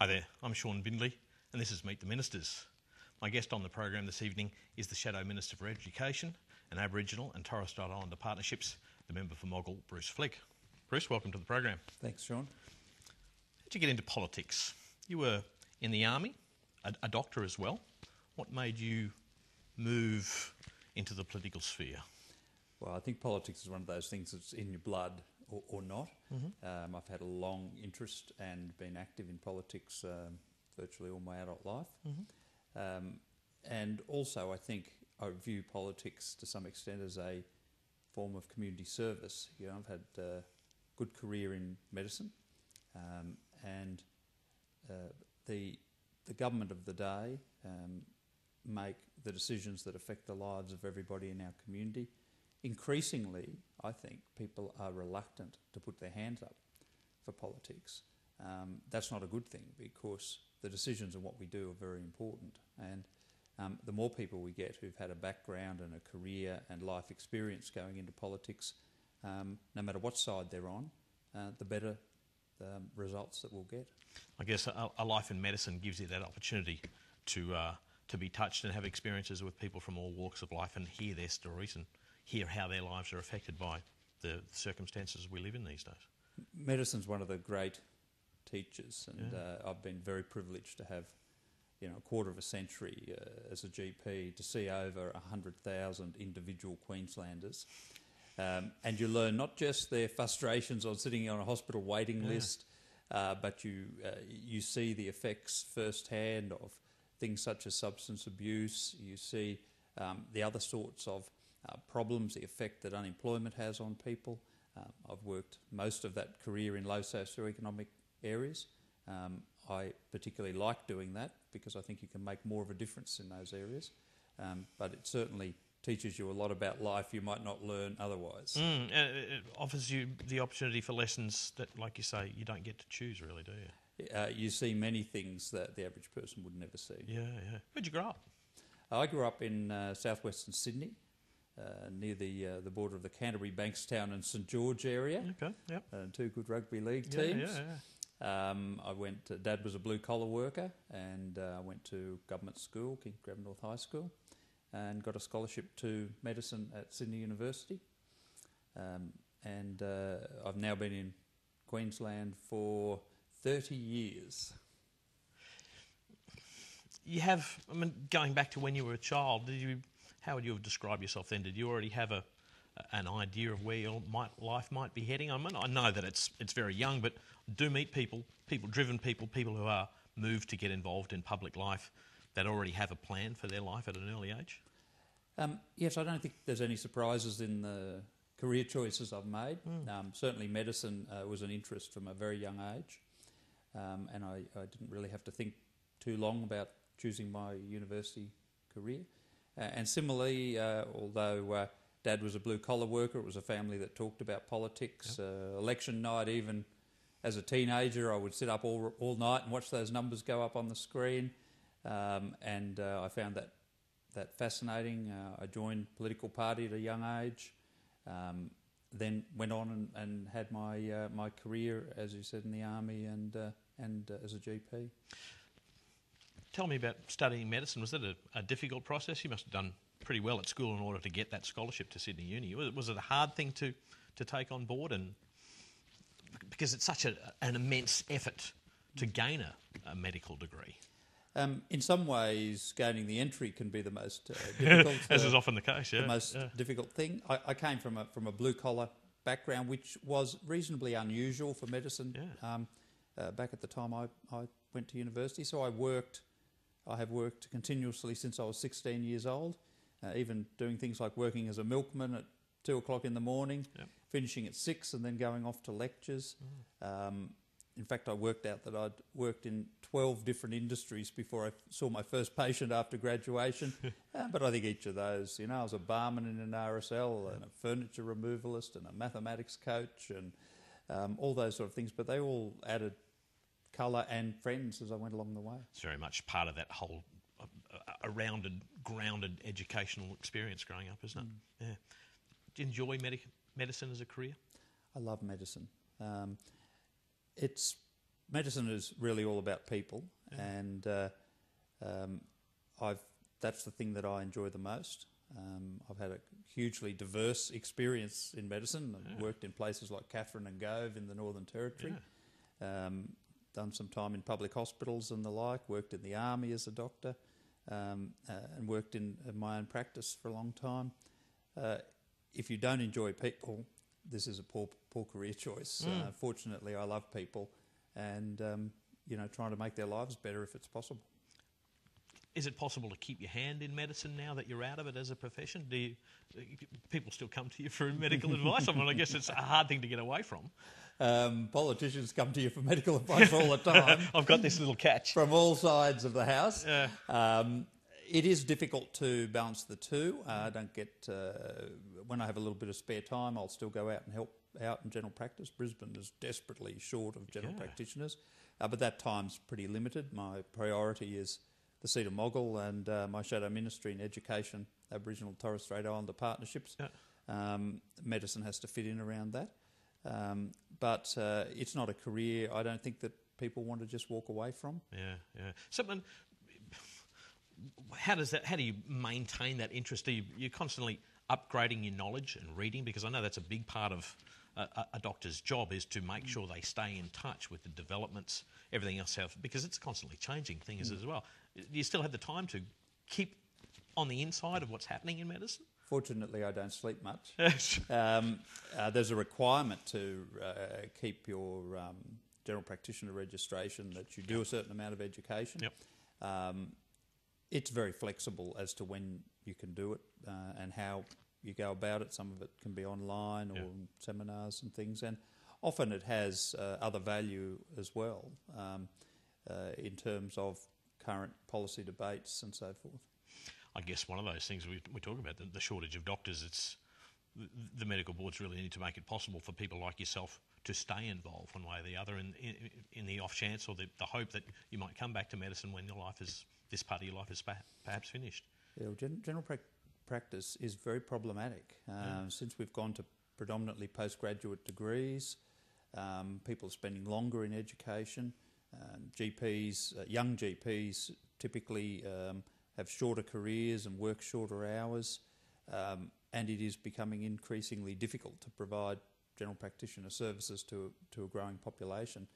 Hi there, I'm Shaun Bindley and this is Meet the Ministers. My guest on the program this evening is the Shadow Minister for Education and Aboriginal and Torres Strait Islander Partnerships, the member for Moggill, Bruce Flegg. Bruce, welcome to the program. Thanks, Shaun. How'd you get into politics? You were in the army, a doctor as well. What made you move into the political sphere? Well, I think politics is one of those things that's in your blood or not. Mm-hmm. I've had a long interest and been active in politics virtually all my adult life. Mm-hmm. And also I think I view politics to some extent as a form of community service. You know, I've had a good career in medicine and the government of the day make the decisions that affect the lives of everybody in our community. Increasingly, I think people are reluctant to put their hands up for politics. That's not a good thing because the decisions and what we do are very important. And the more people we get who've had a background and a career and life experience going into politics, no matter what side they're on, the better the results that we'll get. I guess a life in medicine gives you that opportunity to be touched and have experiences with people from all walks of life and hear their stories and hear how their lives are affected by the circumstances we live in these days. Medicine's one of the great teachers, and I've been very privileged to have, a quarter of a century as a GP to see over 100,000 individual Queenslanders. And you learn not just their frustrations on sitting on a hospital waiting list, but you see the effects firsthand of things such as substance abuse. You see the other sorts of problems, the effect that unemployment has on people. I've worked most of that career in low socioeconomic areas. I particularly like doing that because I think you can make more of a difference in those areas. But it certainly teaches you a lot about life you might not learn otherwise. It offers you the opportunity for lessons that, like you say, you don't get to choose really, do you? You see many things that the average person would never see. Yeah. Where'd you grow up? I grew up in southwestern Sydney, near the border of the Canterbury, Bankstown and St George area. Okay, yep. Two good rugby league teams. Yeah. Dad was a blue-collar worker, and I went to government school, King Graham North High School, and got a scholarship to medicine at Sydney University. I've now been in Queensland for 30 years. You have, going back to when you were a child, how would you have described yourself then? Did you already have an idea of where your life might be heading? I know that it's very young, but do meet driven people who are moved to get involved in public life that already have a plan for their life at an early age? Yes, I don't think there's any surprises in the career choices I've made. Certainly medicine was an interest from a very young age, and I didn't really have to think too long about choosing my university career. And similarly, although Dad was a blue-collar worker, it was a family that talked about politics. Yep. Election night, even as a teenager, I would sit up all night and watch those numbers go up on the screen. I found that fascinating. I joined a political party at a young age, then went on and had my career, as you said, in the army and as a GP. Tell me about studying medicine. Was that a difficult process? You must have done pretty well at school in order to get that scholarship to Sydney Uni. Was it a hard thing to take on board? And because it's such an immense effort to gain a medical degree. In some ways, gaining the entry can be the most difficult. As is often the case, yeah. The most difficult thing. I came from a blue-collar background, which was reasonably unusual for medicine. Yeah. Back at the time I went to university, so I have worked continuously since I was 16 years old, even doing things like working as a milkman at 2 o'clock in the morning, finishing at 6 and then going off to lectures. In fact, I worked out that I'd worked in 12 different industries before I saw my first patient after graduation. But I think each of those, I was a barman in an RSL and a furniture removalist and a mathematics coach and all those sort of things. But they all added colour and friends as I went along the way. It's very much part of that whole rounded, grounded educational experience growing up, isn't it? Yeah. Do you enjoy medicine as a career? I love medicine. It's medicine is really all about people, and that's the thing that I enjoy the most. I've had a hugely diverse experience in medicine. I've worked in places like Katherine and Gove in the Northern Territory, done some time in public hospitals and the like, worked in the army as a doctor, and worked in my own practice for a long time. If you don't enjoy people, this is a poor career choice. Fortunately, I love people, and trying to make their lives better if it's possible. Is it possible to keep your hand in medicine now that you're out of it as a profession? Do people still come to you for medical advice? I mean, I guess it's a hard thing to get away from. Politicians come to you for medical advice all the time. I've got this little catch. From all sides of the house. Yeah. It is difficult to balance the two. I don't get... when I have a little bit of spare time, I'll still go out and help out in general practice. Brisbane is desperately short of general practitioners, but that time's pretty limited. My priority is the seat of Moggill and my shadow ministry in education, Aboriginal and Torres Strait Islander partnerships. Yeah. Medicine has to fit in around that. But it's not a career I don't think that people want to just walk away from. Yeah. Something... How do you maintain that interest? You're constantly upgrading your knowledge and reading, because I know that's a big part of a doctor's job, is to make sure they stay in touch with the developments, everything else, because it's constantly changing things as well. Do you still have the time to keep on the inside of what's happening in medicine? Fortunately, I don't sleep much. There's a requirement to keep your general practitioner registration, that you do a certain amount of education. Yep. It's very flexible as to when you can do it and how you go about it. Some of it can be online or seminars and things, and often it has other value as well in terms of current policy debates and so forth. I guess one of those things we talk about, the shortage of doctors, it's the medical boards really need to make it possible for people like yourself to stay involved one way or the other in the off chance or the hope that you might come back to medicine when this part of your life is perhaps finished. Yeah, well, general practice is very problematic. Since we've gone to predominantly postgraduate degrees, people are spending longer in education. GPs, young GPs typically have shorter careers and work shorter hours, and it is becoming increasingly difficult to provide general practitioner services to a growing population.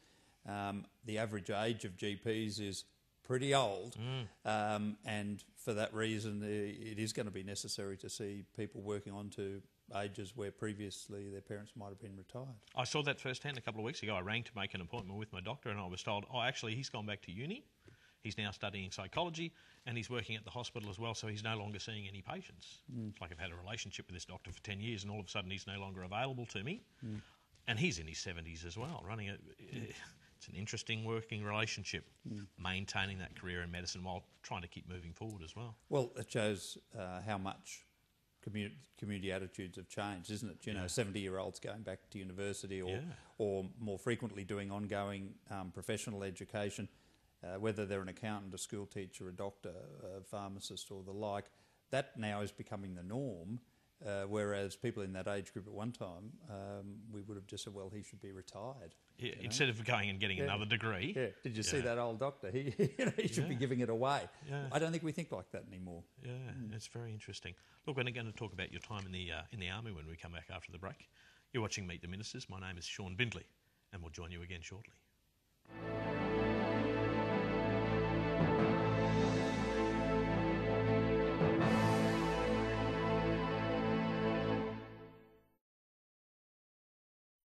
The average age of GPs is pretty old, and for that reason it is going to be necessary to see people working on to ages where previously their parents might have been retired. I saw that firsthand a couple of weeks ago. I rang to make an appointment with my doctor, and I was told, actually he's gone back to uni, he's now studying psychology, and he's working at the hospital as well, so he's no longer seeing any patients. It's like I've had a relationship with this doctor for 10 years and all of a sudden he's no longer available to me. And he's in his 70s as well, running it's an interesting working relationship, maintaining that career in medicine while trying to keep moving forward as well. Well, it shows how much community attitudes have changed, isn't it? You know, 70-year-olds going back to university or more frequently doing ongoing professional education, whether they're an accountant, a school teacher, a doctor, a pharmacist or the like. That now is becoming the norm, whereas people in that age group at one time, we would have just said, well, he should be retired. Yeah, instead of going and getting another degree. Yeah. Did you see that old doctor? He should be giving it away. Yeah. I don't think we think like that anymore. Yeah, it's very interesting. Look, we're going to talk about your time in the army when we come back after the break. You're watching Meet the Ministers. My name is Shaun Bindley, and we'll join you again shortly.